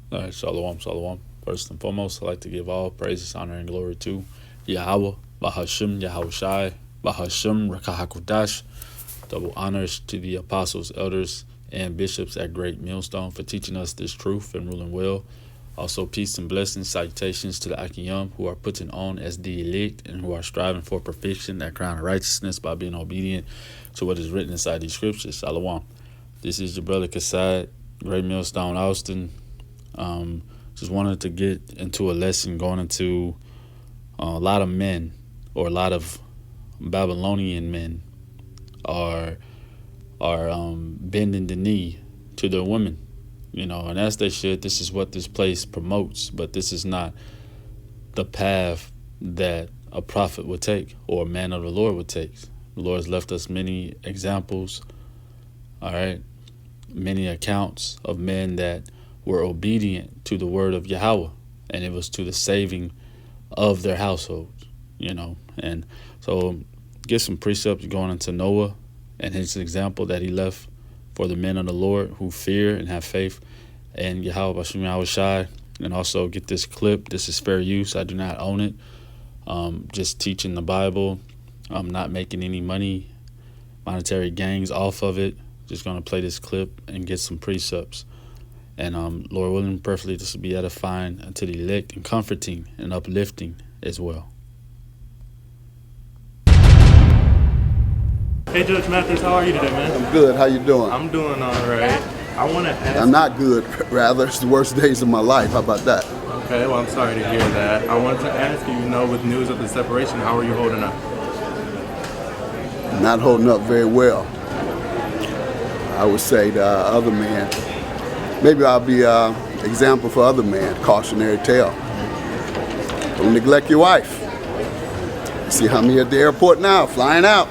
All right, shalom, shalom. First and foremost, I'd like to give all praises, honor, and glory to Yahweh, Bahashim, Yahweh Shai, Bahashim, Rakahakudash. Double honors to the apostles, elders, and bishops at Great Millstone for teaching us this truth and ruling well. Also, peace and blessings, salutations to the Akiyam who are putting on as the elect and who are striving for perfection, that crown of righteousness by being obedient to what is written inside these scriptures. Shalom. This is your brother Kassad, Great Millstone, Austin. Just wanted to get into a lesson going into a lot of men, or a lot of Babylonian men are bending the knee to their women, and as they should. This is what this place promotes, but this is not the path that a prophet would take or a man of the Lord would take. The Lord has left us many examples, all right, many accounts of men that were obedient to the word of Yahweh, and it was to the saving of their households, and so get some precepts going into Noah and his example that he left for the men of the Lord who fear and have faith in Yahweh Bashim Yahweh Shai. And also get this clip. This is fair use. I do not own it. Just teaching the Bible. I'm not making any monetary gains off of it. Just going to play this clip and get some precepts. And Lord willing, perfectly, this will be edifying unto the elect and comforting and uplifting as well. Hey, Judge Mathis, how are you today, man? I'm good. How you doing? I'm doing all right. I want to ask... I'm not good, rather. It's the worst days of my life. How about that? Okay, well, I'm sorry to hear that. I wanted to ask you, with news of the separation, how are you holding up? Not holding up very well. I would say to other men, maybe I'll be an example for other men, cautionary tale. Don't neglect your wife. You see how I'm here at the airport now, flying out,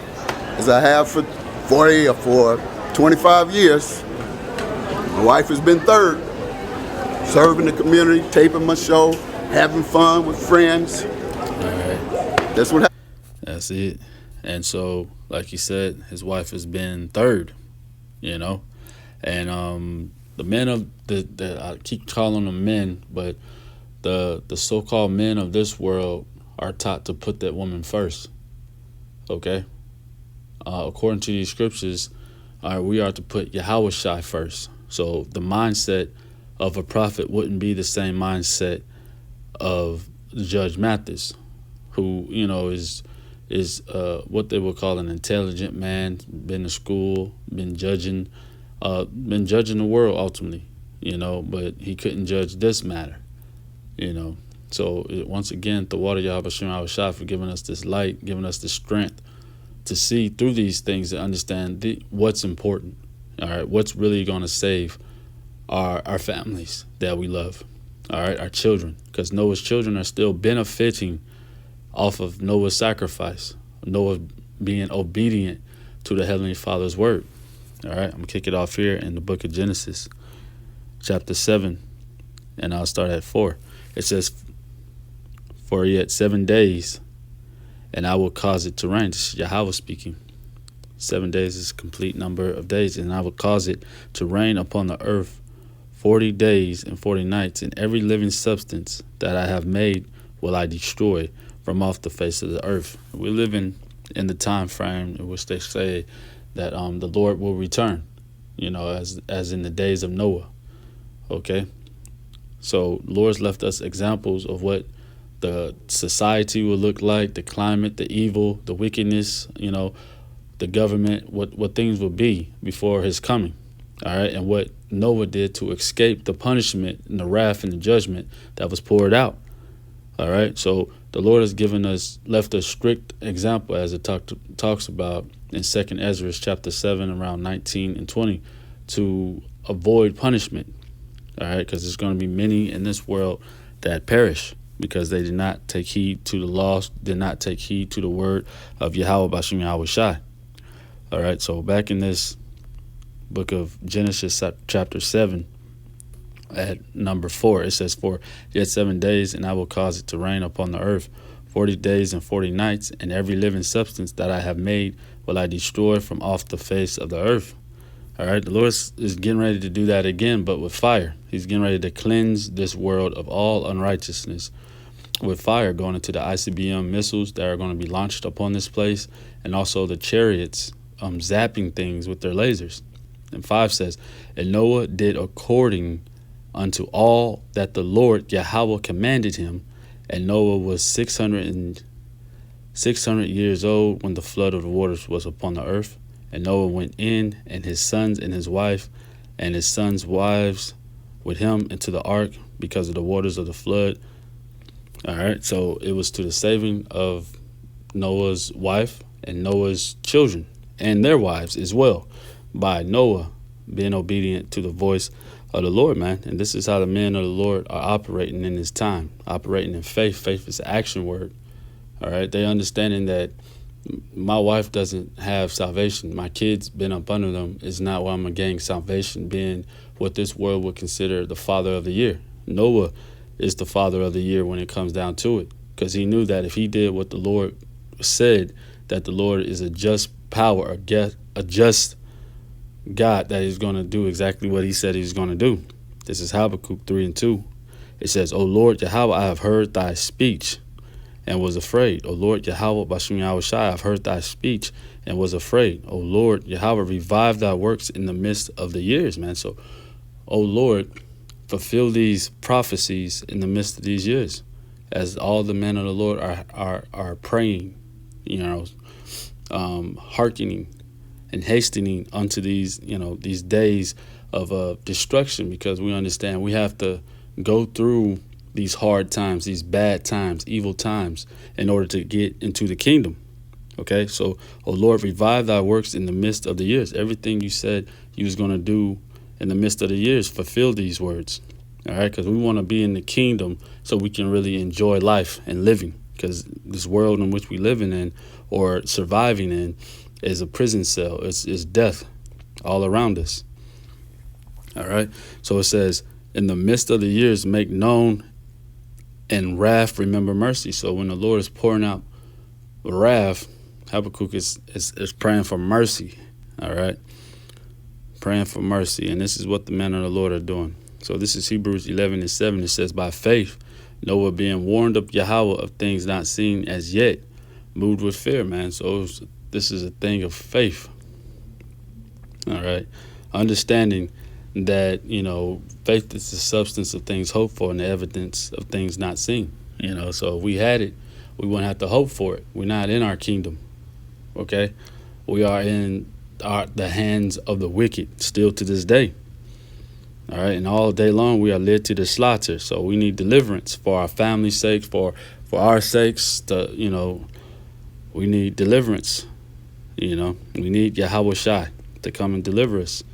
as I have for 40 or for 25 years. My wife has been third, serving the community, taping my show, having fun with friends. All right. That's what happened. That's it. And so, like you said, his wife has been third, and the men of I keep calling them men, but the so-called men of this world are taught to put that woman first. Okay? According to these scriptures, we are to put Yahweh Shai first. So the mindset of a prophet wouldn't be the same mindset of Judge Mathis, who, is what they would call an intelligent man, been to school, been judging the world ultimately, but he couldn't judge this matter, So once again, the water Yahweh Shem Yahweh Shai for giving us this light, giving us the strength to see through these things and understand what's important. All right, what's really going to save our families that we love. All right, our children, because Noah's children are still benefiting off of Noah's sacrifice, Noah being obedient to the Heavenly Father's word. All right, I'm going to kick it off here in the book of Genesis, chapter 7, and I'll start at 4. It says, "For yet 7 days, and I will cause it to rain." This is Yahweh speaking. 7 days is a complete number of days, and I will cause it to rain upon the earth 40 days and 40 nights, and every living substance that I have made will I destroy from off the face of the earth. We're living in the time frame in which they say that the Lord will return, as in the days of Noah. Okay, so Lord's left us examples of what the society will look like, the climate, the evil, the wickedness, the government, what things will be before his coming. All right, and what Noah did to escape the punishment and the wrath and the judgment that was poured out. All right, so the Lord has left a strict example, as it talks about in 2nd Ezra chapter 7, around 19 and 20, to avoid punishment. All right, because there's going to be many in this world that perish because they did not take heed to the laws, did not take heed to the word of Yahweh Bashim Yahweh Shai. All right, so back in this book of Genesis chapter 7 at number 4, it says, "For yet 7 days, and I will cause it to rain upon the earth 40 days and 40 nights, and every living substance that I have made will I destroy from off the face of the earth." All right, the Lord is getting ready to do that again, but with fire. He's getting ready to cleanse this world of all unrighteousness with fire, going into the ICBM missiles that are going to be launched upon this place, and also the chariots zapping things with their lasers. And 5 says, and Noah did according unto all that the Lord Yahweh commanded him. And Noah was 600 years old when the flood of the waters was upon the earth. And Noah went in, and his sons and his wife, and his sons' wives with him into the ark because of the waters of the flood. All right, so it was to the saving of Noah's wife and Noah's children and their wives as well, by Noah being obedient to the voice of the Lord, man. And this is how the men of the Lord are operating in this time, operating in faith. Faith is an action word. All right, they understanding that my wife doesn't have salvation. My kids been up under them is not why I'm going to gain salvation, being what this world would consider the father of the year. Noah is the father of the year when it comes down to it, because he knew that if he did what the Lord said, that the Lord is a just power, a just God, that he's going to do exactly what he said he's going to do. This is Habakkuk 3:2. It says, O Lord Yahweh, I have heard thy speech and was afraid. O Lord Yahweh, Bashem Yahushai, I have heard thy speech and was afraid. O Lord Yahweh, revive thy works in the midst of the years, man. So, O Lord, fulfill these prophecies in the midst of these years, as all the men of the Lord are praying, hearkening and hastening unto these, these days of destruction, because we understand we have to go through these hard times, these bad times, evil times, in order to get into the kingdom. Okay, so, O Lord, revive thy works in the midst of the years. Everything you said you was going to do in the midst of the years, fulfill these words. All right, because we want to be in the kingdom so we can really enjoy life and living, because this world in which we living in or surviving in is a prison cell. It's death all around us. All right, so it says, in the midst of the years, make known and wrath, remember mercy. So when the Lord is pouring out wrath, Habakkuk is praying for mercy. All right, praying for mercy. And this is what the men of the Lord are doing. So this is Hebrews 11:7. It says, by faith, Noah being warned of Yahweh of things not seen as yet, moved with fear, man. So this is a thing of faith. All right, understanding that, faith is the substance of things hoped for and the evidence of things not seen. So if we had it, we wouldn't have to hope for it. We're not in our kingdom. Okay, we are in the hands of the wicked still to this day. All right, and all day long we are led to the slaughter. So we need deliverance for our family's sake, for our sakes. We need deliverance. We need Yahweh Shai to come and deliver us.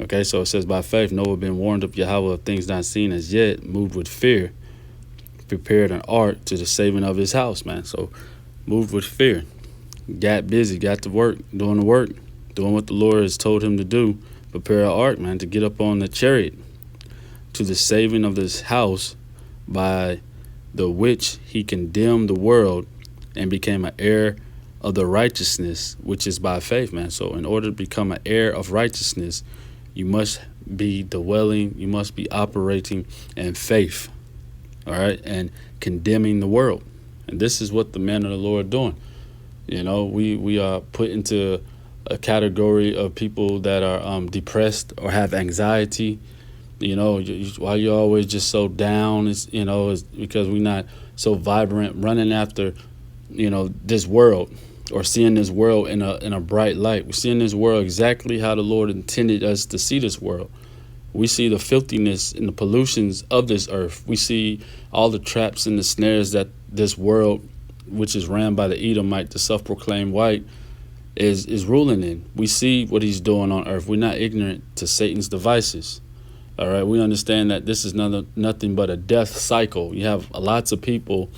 Okay, so it says, by faith, Noah been warned of Yahweh of things not seen as yet, moved with fear, prepared an ark to the saving of his house, man. So moved with fear, got busy, got to work, doing the work, doing what the Lord has told him to do, prepare an ark, man, to get up on the chariot to the saving of this house, by the which he condemned the world and became an heir of the righteousness, which is by faith, man. So in order to become an heir of righteousness, you must be dwelling, you must be operating in faith, all right, and condemning the world. And this is what the men of the Lord are doing. We are put into a category of people that are depressed or have anxiety. Why you're always just so down is because we're not so vibrant, running after, this world, or seeing this world in a bright light. We're seeing this world exactly how the Lord intended us to see this world. We see the filthiness and the pollutions of this earth. We see all the traps and the snares that this world, which is ran by the Edomite, the self-proclaimed white, is ruling in. We see what he's doing on earth. We're not ignorant to Satan's devices. All right, we understand that this is nothing but a death cycle. You have lots of people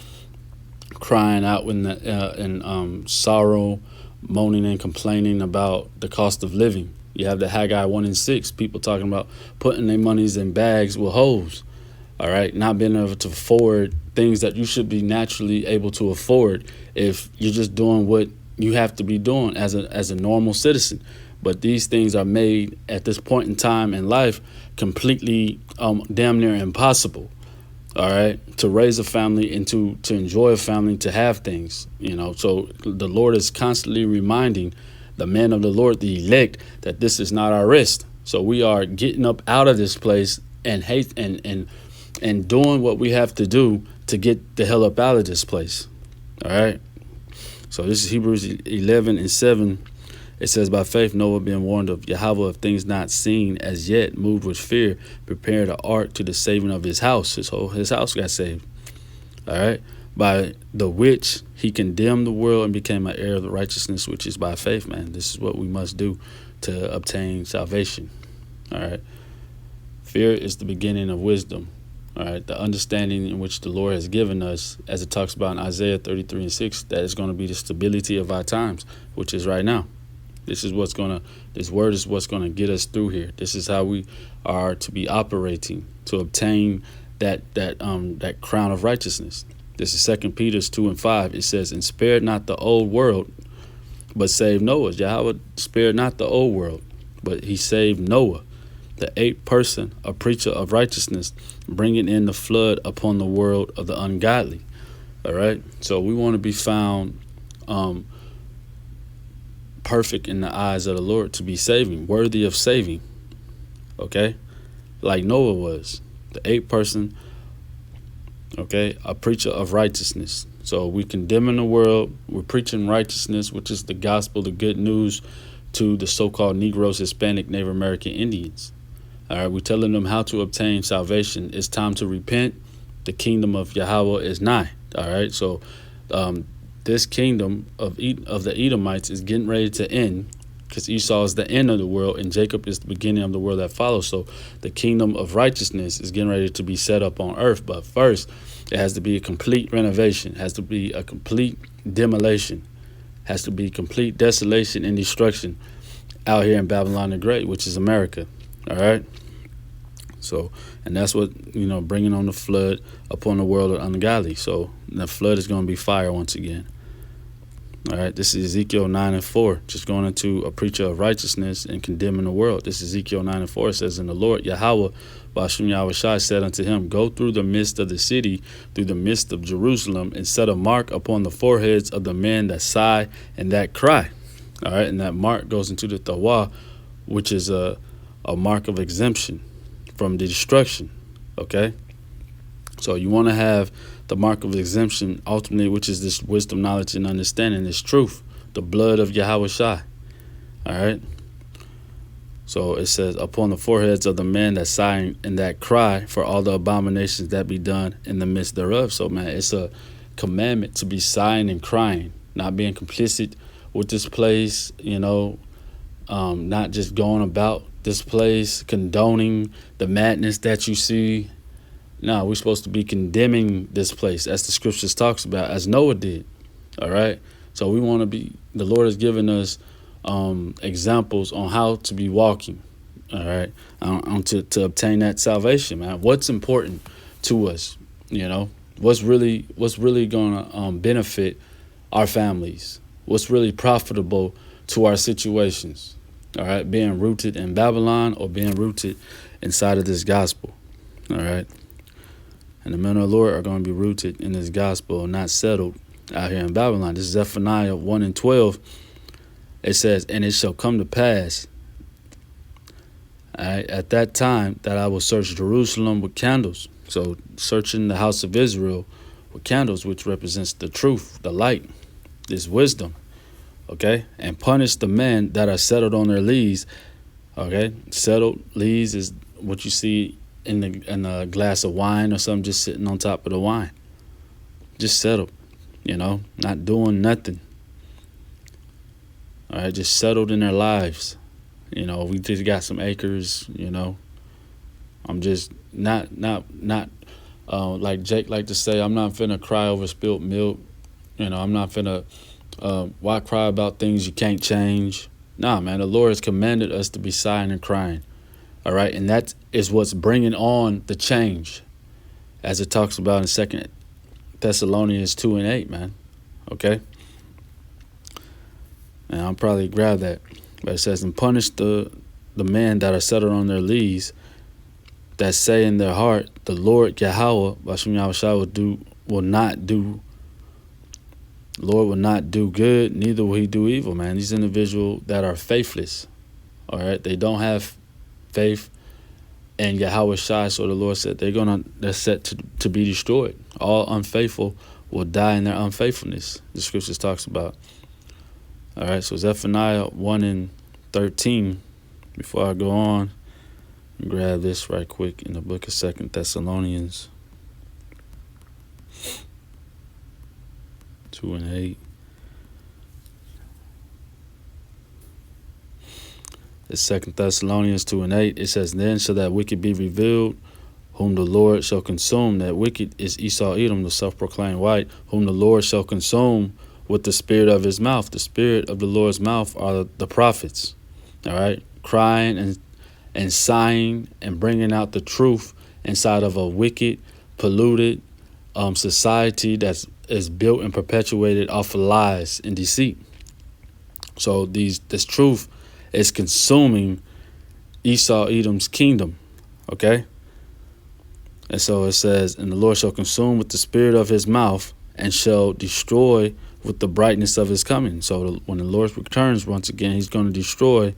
crying out in sorrow, moaning and complaining about the cost of living. You have the Haggai 1:6, people talking about putting their monies in bags with holes. All right, not being able to afford things that you should be naturally able to afford if you're just doing what you have to be doing as a normal citizen. But these things are made at this point in time in life completely damn near impossible. All right, to raise a family and to enjoy a family, to have things, So the Lord is constantly reminding the men of the Lord, the elect, that this is not our rest. So we are getting up out of this place and doing what we have to do to get the hell up out of this place. All right. So this is Hebrews 11:7. It says, by faith, Noah, being warned of Yahweh of things not seen as yet, moved with fear, prepared an ark to the saving of his house. His house got saved. All right. By the which he condemned the world and became an heir of the righteousness, which is by faith, man. This is what we must do to obtain salvation. All right. Fear is the beginning of wisdom. All right. The understanding in which the Lord has given us, as it talks about in Isaiah 33:6, that is going to be the stability of our times, which is right now. This word is what's going to get us through here. This is how we are to be operating to obtain that crown of righteousness. This is 2 Peter 2:5. It says, and spared not the old world, but saved Noah. Yahweh spared not the old world, but he saved Noah, the eighth person, a preacher of righteousness, bringing in the flood upon the world of the ungodly. All right. So we want to be found perfect in the eyes of the Lord, to be saving, worthy of saving. Okay, like Noah was, the eighth person. Okay, a preacher of righteousness. So we condemning the world. We're preaching righteousness, which is the gospel, the good news to the so-called Negroes, Hispanic, Native American Indians. All right, we're telling them how to obtain salvation. It's time to repent. The kingdom of Yahweh is nigh. All right, so this kingdom of the Edomites is getting ready to end, because Esau is the end of the world and Jacob is the beginning of the world that follows. So the kingdom of righteousness is getting ready to be set up on earth. But first, it has to be a complete renovation, has to be a complete demolition, has to be complete desolation and destruction out here in Babylon the Great, which is America. All right. So, and that's what, bringing on the flood upon the world of ungodly. So the flood is going to be fire once again. All right, this is Ezekiel 9:4, just going into a preacher of righteousness and condemning the world. This is Ezekiel 9:4. It says, and the Lord Yahweh, Bashim Yahushai, said unto him, go through the midst of the city, through the midst of Jerusalem, and set a mark upon the foreheads of the men that sigh and that cry. All right, and that mark goes into the Tawah, which is a mark of exemption from the destruction. Okay, so you want to have the mark of exemption, ultimately, which is this wisdom, knowledge, and understanding, this truth, the blood of Yahweh Shai. All right. So it says, upon the foreheads of the men that sigh and that cry for all the abominations that be done in the midst thereof. So, man, it's a commandment to be sighing and crying, not being complicit with this place, not just going about this place, condoning the madness that you see. No, we're supposed to be condemning this place, as the scriptures talks about, as Noah did. All right. So we want to be, the Lord has given us examples on how to be walking. All right. To obtain that salvation, man. What's important to us, what's really going to benefit our families, what's really profitable to our situations. All right. Being rooted in Babylon or being rooted inside of this gospel. All right. And the men of the Lord are going to be rooted in this gospel, not settled out here in Babylon. This is Zephaniah 1:12. It says, and it shall come to pass at that time that I will search Jerusalem with candles. So searching the house of Israel with candles, which represents the truth, the light, this wisdom. Okay. And punish the men that are settled on their lees. Okay. Settled lees is what you see in a glass of wine or something, just sitting on top of the wine, just settled, not doing nothing. All right, just settled in their lives. We just got some acres. I'm just not like Jake like to say, I'm not finna cry over spilt milk. I'm not finna why cry about things you can't change. Nah, man, the Lord has commanded us to be sighing and crying. All right, and that is what's bringing on the change, as it talks about in 2 Thessalonians 2:8, man. Okay, and I'll probably grab that. But it says, and punish the men that are settled on their lees, that say in their heart, the Lord Yahweh, Bashem Yahushua, will not do good, neither will he do evil, man. These individuals that are faithless, all right, they don't have faith in Yahweh Shai, so the Lord said they're set to be destroyed. All unfaithful will die in their unfaithfulness, the scriptures talks about. All right, so Zephaniah 1:13. Before I go on, grab this right quick in the book of 2 Thessalonians 2:8. It's 2 Thessalonians 2:8. It says, then shall that wicked be revealed, whom the Lord shall consume. That wicked is Esau Edom, the self-proclaimed white, whom the Lord shall consume with the spirit of his mouth. The spirit of the Lord's mouth are the prophets, all right, crying and sighing and bringing out the truth inside of a wicked, polluted society that is built and perpetuated off of lies and deceit. So this truth is consuming Esau Edom's kingdom, okay? And so it says, and the Lord shall consume with the spirit of his mouth and shall destroy with the brightness of his coming. So when the Lord returns once again, he's going to destroy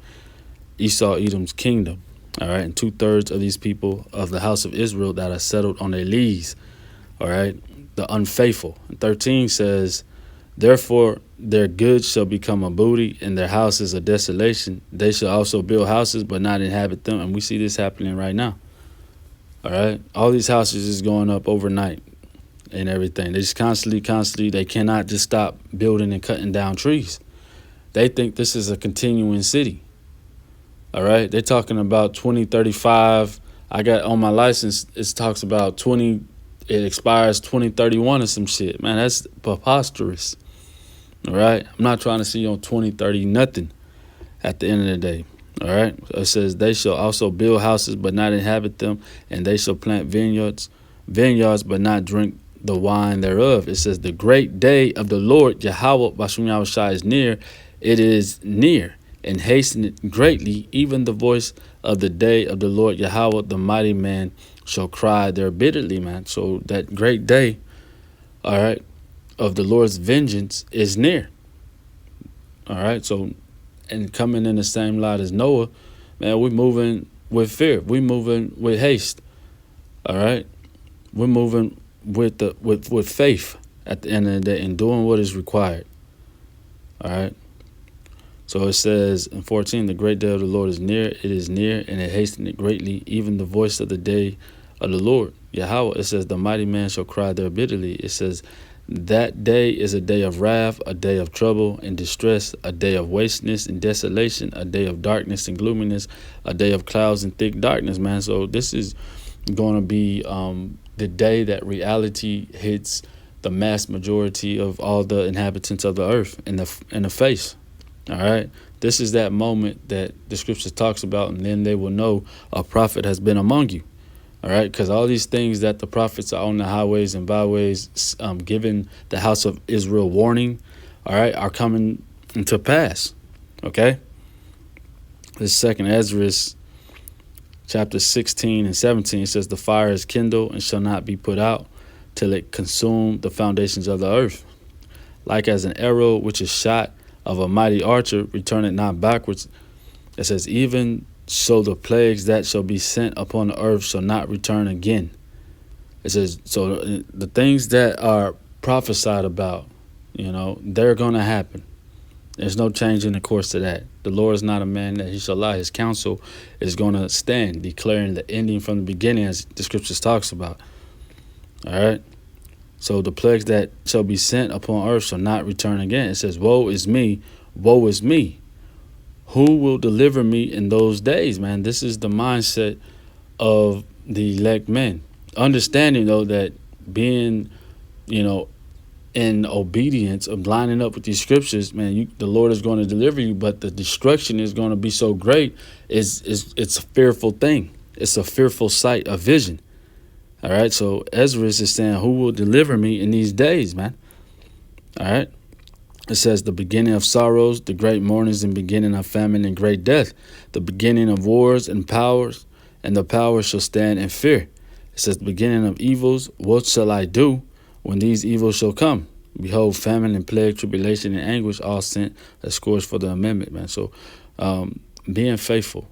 Esau Edom's kingdom, all right? And 2/3 of these people of the house of Israel that are settled on their lees, all right, the unfaithful. And 13 says, therefore their goods shall become a booty, and their houses a desolation. They shall also build houses, but not inhabit them. And we see this happening right now. All right. All these houses is going up overnight and everything. They just constantly, they cannot just stop building and cutting down trees. They think this is a continuing city. All right. They're talking about 2035. I got on my license, it talks about it expires 2031 or some shit. Man, that's preposterous. All right. I'm not trying to see you on 2030 nothing at the end of the day. All right. It says they shall also build houses, but not inhabit them, and they shall plant vineyards, but not drink the wine thereof. It says the great day of the Lord Yahweh Bashem Yahushua is near. It is near and hasten it greatly. Even the voice of the day of the Lord Yahweh, the mighty man, shall cry there bitterly, man. So that great day, all right, of the Lord's vengeance is near. All right. So, and coming in the same light as Noah, man, we're moving with fear. We're moving with haste. All right. We're moving with faith at the end of the day and doing what is required. All right. So it says in 14, the great day of the Lord is near. It is near, and it hastened it greatly. Even the voice of the day of the Lord Yahweh. It says the mighty man shall cry there bitterly. It says that day is a day of wrath, a day of trouble and distress, a day of wasteness and desolation, a day of darkness and gloominess, a day of clouds and thick darkness, man. So this is going to be the day that reality hits the mass majority of all the inhabitants of the earth in the face. All right. This is that moment that the scripture talks about, and then they will know a prophet has been among you. All right, because all these things that the prophets are on the highways and byways giving the house of Israel warning, all right, are coming to pass. Okay. This second Ezra, chapter 16 and 17, says the fire is kindled and shall not be put out till it consume the foundations of the earth. Like as an arrow which is shot of a mighty archer, return it not backwards. It says, even so the plagues that shall be sent upon the earth shall not return again. It says, so the things that are prophesied about, they're going to happen. There's no change in the course of that. The Lord is not a man that he shall lie. His counsel is going to stand, declaring the ending from the beginning, as the scriptures talks about. All right. So the plagues that shall be sent upon earth shall not return again. It says, woe is me, woe is me. Who will deliver me in those days, man? This is the mindset of the elect men. Understanding, though, that being, in obedience of lining up with these scriptures, man, the Lord is going to deliver you, but the destruction is going to be so great. It's a fearful thing. It's a fearful sight, a vision. All right. So Ezra is saying, who will deliver me in these days, man? All right. It says the beginning of sorrows, the great mournings, and beginning of famine and great death, the beginning of wars and powers, and the powers shall stand in fear. It says the beginning of evils, what shall I do when these evils shall come? Behold, famine and plague, tribulation and anguish, all sent as scourge for the amendment, man. So being faithful,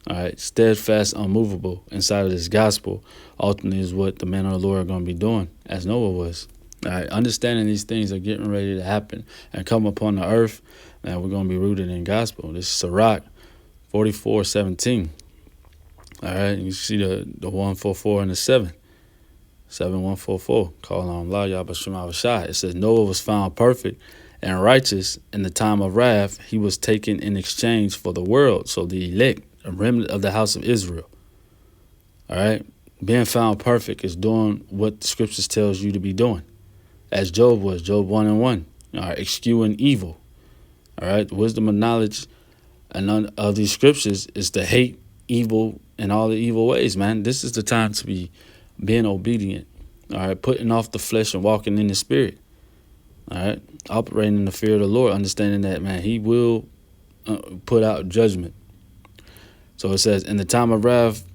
all right, steadfast, unmovable inside of this gospel, ultimately is what the men of the Lord are going to be doing, as Noah was. All right, understanding these things are getting ready to happen and come upon the earth, and we're going to be rooted in gospel. This is Sirach 44:17. All right, you see the 144 and the 7144. Call on Allah, Yahbashim Avashai. It says Noah was found perfect and righteous in the time of wrath. He was taken in exchange for the world. So the elect, a remnant of the house of Israel. All right, being found perfect is doing what the scriptures tells you to be doing. As Job was, Job 1:1, all right, eschewing evil. All right, the wisdom of knowledge and of these scriptures is to hate evil and all the evil ways, man. This is the time to be being obedient, all right, putting off the flesh and walking in the spirit, all right, operating in the fear of the Lord, understanding that, man, he will put out judgment. So it says, in the time of wrath,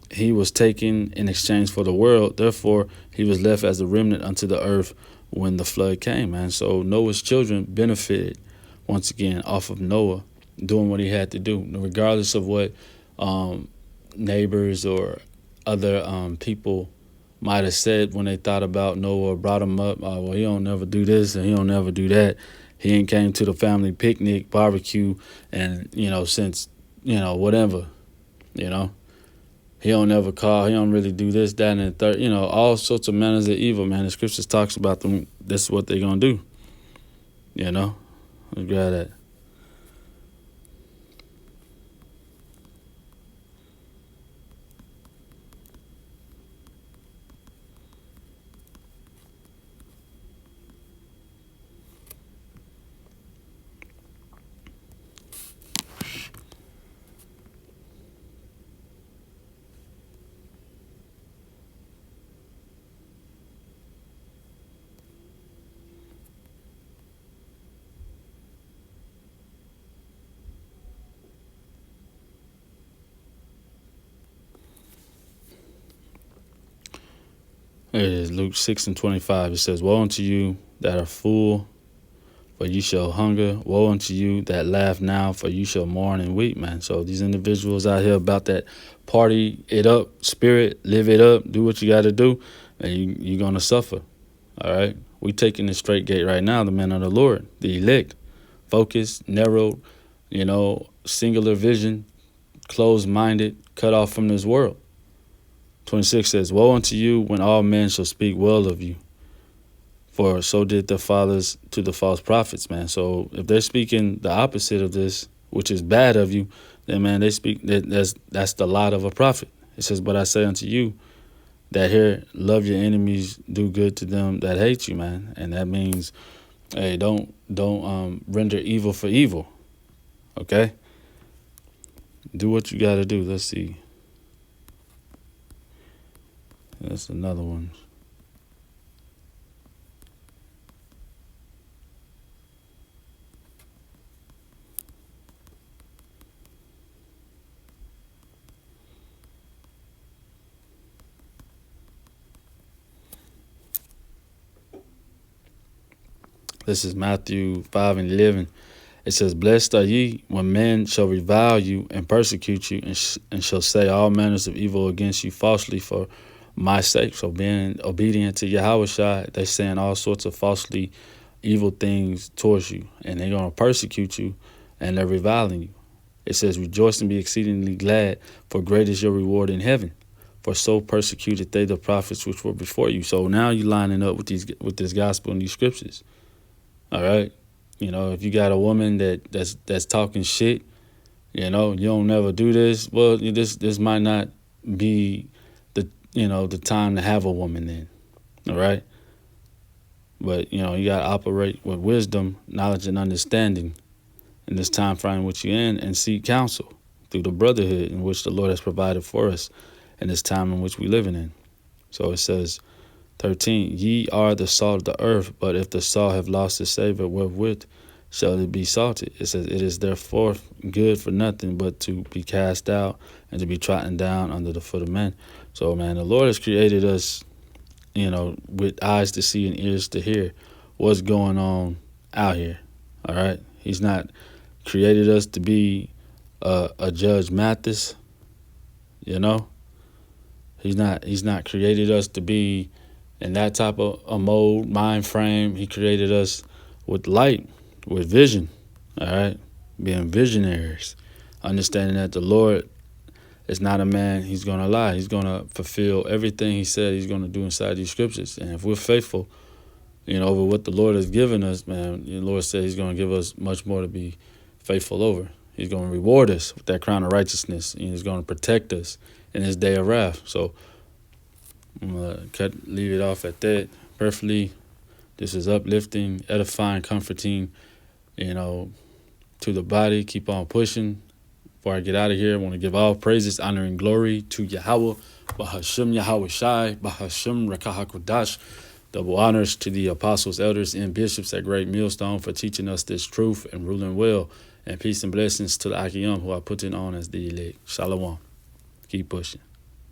he was taken in exchange for the world. Therefore, he was left as a remnant unto the earth when the flood came, man. So Noah's children benefited, once again, off of Noah doing what he had to do, regardless of what neighbors or other people might have said when they thought about Noah or brought him up. Well, he don't never do this and he don't never do that. He ain't came to the family picnic, barbecue, and, since, whatever, He don't never call. He don't really do this, that, and the third. All sorts of manners of evil, man. The scriptures talks about them. This is what they're going to do. Let's grab that. It is Luke 6:25. It says, woe unto you that are full, for you shall hunger. Woe unto you that laugh now, for you shall mourn and weep, man. So these individuals out here about that party it up spirit, live it up, do what you got to do, and you're going to suffer. All right? We taking the straight gate right now, the men of the Lord, the elect, focused, narrow, singular vision, closed-minded, cut off from this world. 26 says, woe unto you when all men shall speak well of you, for so did the fathers to the false prophets, man. So if they're speaking the opposite of this, which is bad of you, then, man, they speak that's the lot of a prophet. It says, but I say unto you that here, love your enemies, do good to them that hate you, man. And that means, hey, don't render evil for evil, okay? Do what you got to do. Let's see. That's another one. This is Matthew 5:11. It says, blessed are ye when men shall revile you and persecute you and shall say all manners of evil against you falsely for my sake. So being obedient to Yahushua, they're saying all sorts of falsely evil things towards you, and they're going to persecute you, and they're reviling you. It says, rejoice and be exceedingly glad, for great is your reward in heaven. For so persecuted they the prophets which were before you. So now you're lining up with this gospel and these scriptures. All right, if you got a woman that's talking shit, you don't never do this. Well, this might not be the time to have a woman then, all right? But, you got to operate with wisdom, knowledge, and understanding in this time frame which you're in, and seek counsel through the brotherhood in which the Lord has provided for us in this time in which we're living in. So it says, 13. Ye are the salt of the earth, but if the salt have lost its savor, wherewith shall it be salted? It says, it is therefore good for nothing but to be cast out and to be trodden down under the foot of men. So, man, the Lord has created us, with eyes to see and ears to hear what's going on out here. All right. He's not created us to be a Judge Mathis. He's not created us to be in that type of a mode, mind frame. He created us with light, with vision. All right. Being visionaries, understanding that the Lord is not a man he's going to lie. He's going to fulfill everything he said he's going to do inside these scriptures. And if we're faithful, over what the Lord has given us, man, the Lord said he's going to give us much more to be faithful over. He's going to reward us with that crown of righteousness. And he's going to protect us in his day of wrath. So I'm going to leave it off at that. Prayerfully, this is uplifting, edifying, comforting, to the body. Keep on pushing. Before I get out of here, I want to give all praises, honor, and glory to Yahweh, Bahashim Yahweh Shai, Bahashim Rakahakodash. Double honors to the apostles, elders, and bishops at Great Millstone for teaching us this truth and ruling well. And peace and blessings to the Akiyam who are putting on as the elect. Shalom. Keep pushing.